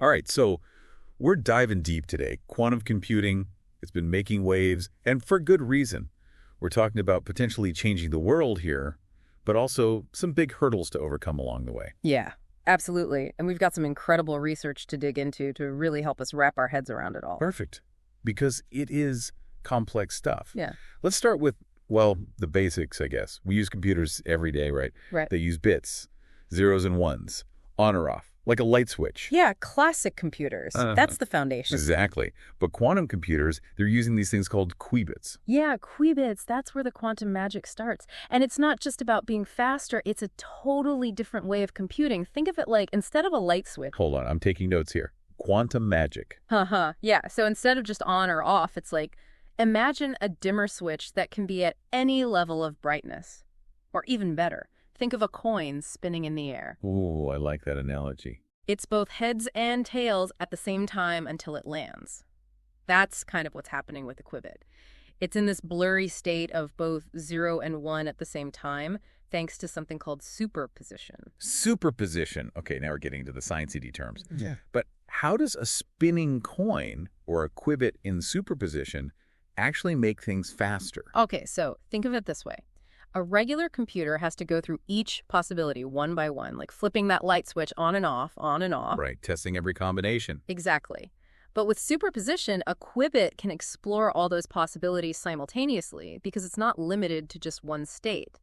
All right, so we're diving deep today. Quantum computing, it's been making waves, and for good reason. We're talking about potentially changing the world here, but also some big hurdles to overcome along the way. Yeah, absolutely. And we've got some incredible research to dig into to really help us wrap our heads around it all. Perfect, because it is complex stuff. Yeah. Let's start with, well, the basics, I guess. We use computers every day, right? Right. They use bits, zeros and ones, on or off, like a light switch. Yeah, classic computers. That's the foundation. Exactly. But quantum computers, they're using these things called qubits. Yeah, qubits, that's where the quantum magic starts. And it's not just about being faster, it's a totally different way of computing. Think of it like, instead of a light switch. Hold on, I'm taking notes here. Quantum magic. Yeah, so instead of just on or off, it's like, imagine a dimmer switch that can be at any level of brightness. Or even better, think of a coin spinning in the air. Ooh, I like that analogy. It's both heads and tails at the same time until it lands. That's kind of what's happening with the qubit. It's in this blurry state of both 0 and 1 at the same time, thanks to something called superposition. Superposition. Okay, now we're getting into the sciencey terms. Yeah. But how does a spinning coin or a qubit in superposition actually make things faster? Okay, so think of it this way. A regular computer has to go through each possibility one by one, like flipping that light switch on and off, on and off. Right, testing every combination. Exactly. But with superposition, a qubit can explore all those possibilities simultaneously because it's not limited to just one state.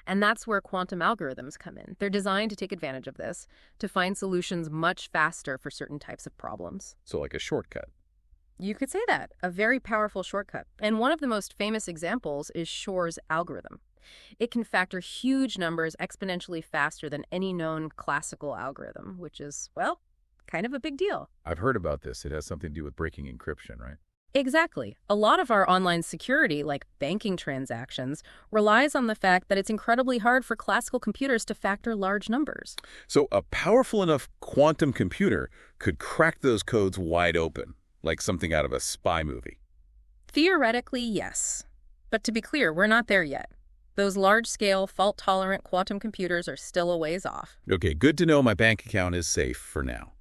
And that's where quantum algorithms come in. They're designed to take advantage of this, to find solutions much faster for certain types of problems. So like a shortcut. You could say that, a very powerful shortcut. And one of the most famous examples is Shor's algorithm. It can factor huge numbers exponentially faster than any known classical algorithm, which is, well, kind of a big deal. I've heard about this. It has something to do with breaking encryption, right? Exactly. A lot of our online security, like banking transactions, relies on the fact that it's incredibly hard for classical computers to factor large numbers. So a powerful enough quantum computer could crack those codes wide open, like something out of a spy movie. Theoretically, yes. But to be clear, we're not there yet. Those large-scale, fault-tolerant quantum computers are still a ways off. Okay, good to know my bank account is safe for now.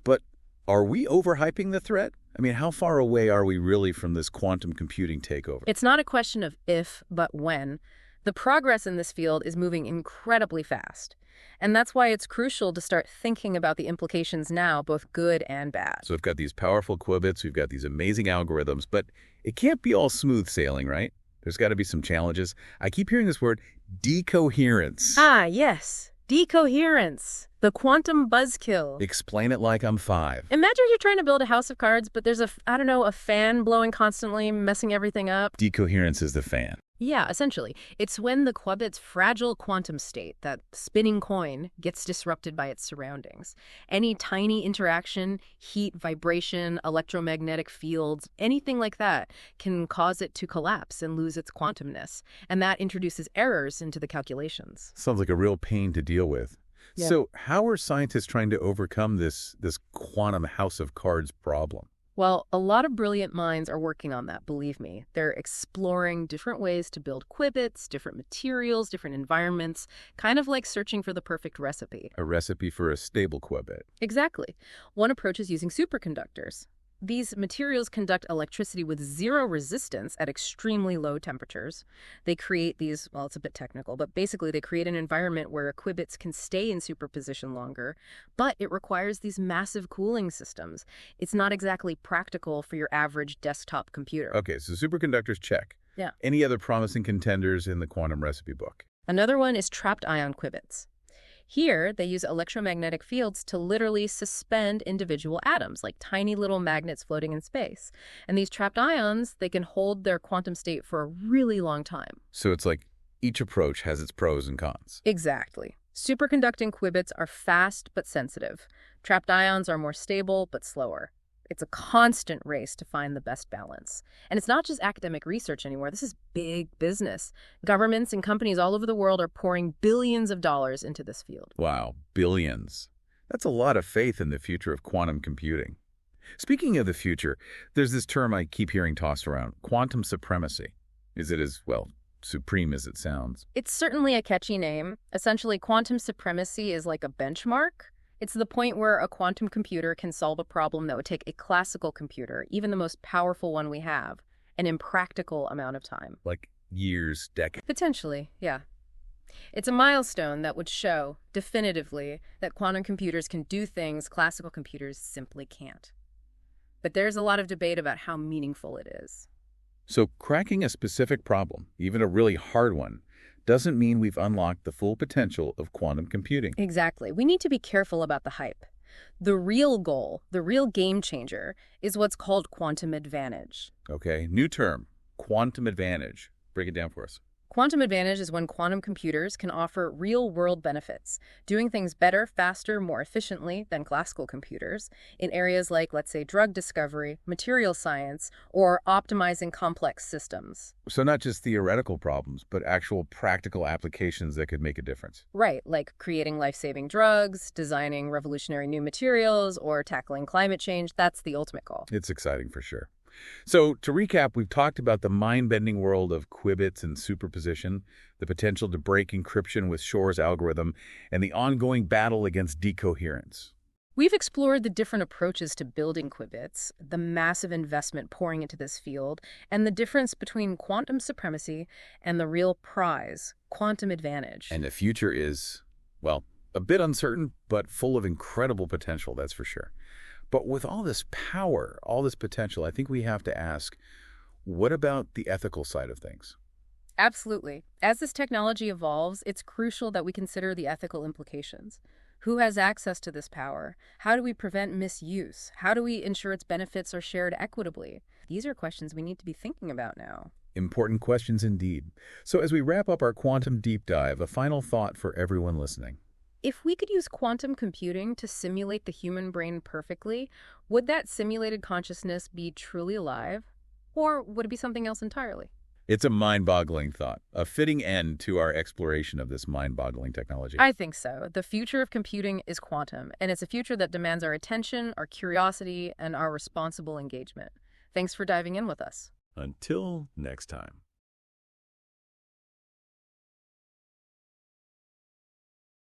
But are we overhyping the threat? I mean, how far away are we really from this quantum computing takeover? It's not a question of if, but when. The progress in this field is moving incredibly fast. And that's why it's crucial to start thinking about the implications now, both good and bad. So we've got these powerful qubits, we've got these amazing algorithms, but it can't be all smooth sailing, right? There's got to be some challenges. I keep hearing this word, decoherence. Ah, yes. Decoherence. The quantum buzzkill. Explain it like I'm 5. Imagine you're trying to build a house of cards, but there's a fan blowing constantly, messing everything up. Decoherence is the fan. Yeah, essentially. It's when the qubit's fragile quantum state, that spinning coin, gets disrupted by its surroundings. Any tiny interaction, heat, vibration, electromagnetic fields, anything like that can cause it to collapse and lose its quantumness. And that introduces errors into the calculations. Sounds like a real pain to deal with. Yeah. So how are scientists trying to overcome this quantum house of cards problem? Well, a lot of brilliant minds are working on that, believe me. They're exploring different ways to build qubits, different materials, different environments, kind of like searching for the perfect recipe. A recipe for a stable qubit. Exactly. One approach is using superconductors. These materials conduct electricity with zero resistance at extremely low temperatures. They create these, well, it's a bit technical, but basically they create an environment where qubits can stay in superposition longer, but it requires these massive cooling systems. It's not exactly practical for your average desktop computer. Okay, so superconductors, check. Yeah. Any other promising contenders in the quantum recipe book? Another one is trapped ion qubits. Here, they use electromagnetic fields to literally suspend individual atoms, like tiny little magnets floating in space. And these trapped ions, they can hold their quantum state for a really long time. So it's like each approach has its pros and cons. Exactly. Superconducting qubits are fast but sensitive. Trapped ions are more stable but slower. It's a constant race to find the best balance. And it's not just academic research anymore. This is big business. Governments and companies all over the world are pouring billions of dollars into this field. Wow, billions. That's a lot of faith in the future of quantum computing. Speaking of the future, there's this term I keep hearing tossed around, quantum supremacy. Is it as, well, supreme as it sounds? It's certainly a catchy name. Essentially, quantum supremacy is like a benchmark. It's the point where a quantum computer can solve a problem that would take a classical computer, even the most powerful one we have, an impractical amount of time. Like years, decades. Potentially, yeah. It's a milestone that would show, definitively, that quantum computers can do things classical computers simply can't. But there's a lot of debate about how meaningful it is. So cracking a specific problem, even a really hard one, doesn't mean we've unlocked the full potential of quantum computing. Exactly. We need to be careful about the hype. The real goal, the real game changer, is what's called quantum advantage. Okay, new term, quantum advantage. Break it down for us. Quantum advantage is when quantum computers can offer real-world benefits, doing things better, faster, more efficiently than classical computers in areas like, let's say, drug discovery, material science, or optimizing complex systems. So not just theoretical problems, but actual practical applications that could make a difference. Right, like creating life-saving drugs, designing revolutionary new materials, or tackling climate change. That's the ultimate goal. It's exciting for sure. So to recap, we've talked about the mind-bending world of qubits and superposition, the potential to break encryption with Shor's algorithm, and the ongoing battle against decoherence. We've explored the different approaches to building qubits, the massive investment pouring into this field, and the difference between quantum supremacy and the real prize, quantum advantage. And the future is, well, a bit uncertain, but full of incredible potential, that's for sure. But with all this power, all this potential, I think we have to ask, what about the ethical side of things? Absolutely. As this technology evolves, it's crucial that we consider the ethical implications. Who has access to this power? How do we prevent misuse? How do we ensure its benefits are shared equitably? These are questions we need to be thinking about now. Important questions indeed. So as we wrap up our quantum deep dive, a final thought for everyone listening. If we could use quantum computing to simulate the human brain perfectly, would that simulated consciousness be truly alive? Or would it be something else entirely? It's a mind-boggling thought, a fitting end to our exploration of this mind-boggling technology. I think so. The future of computing is quantum, and it's a future that demands our attention, our curiosity, and our responsible engagement. Thanks for diving in with us. Until next time.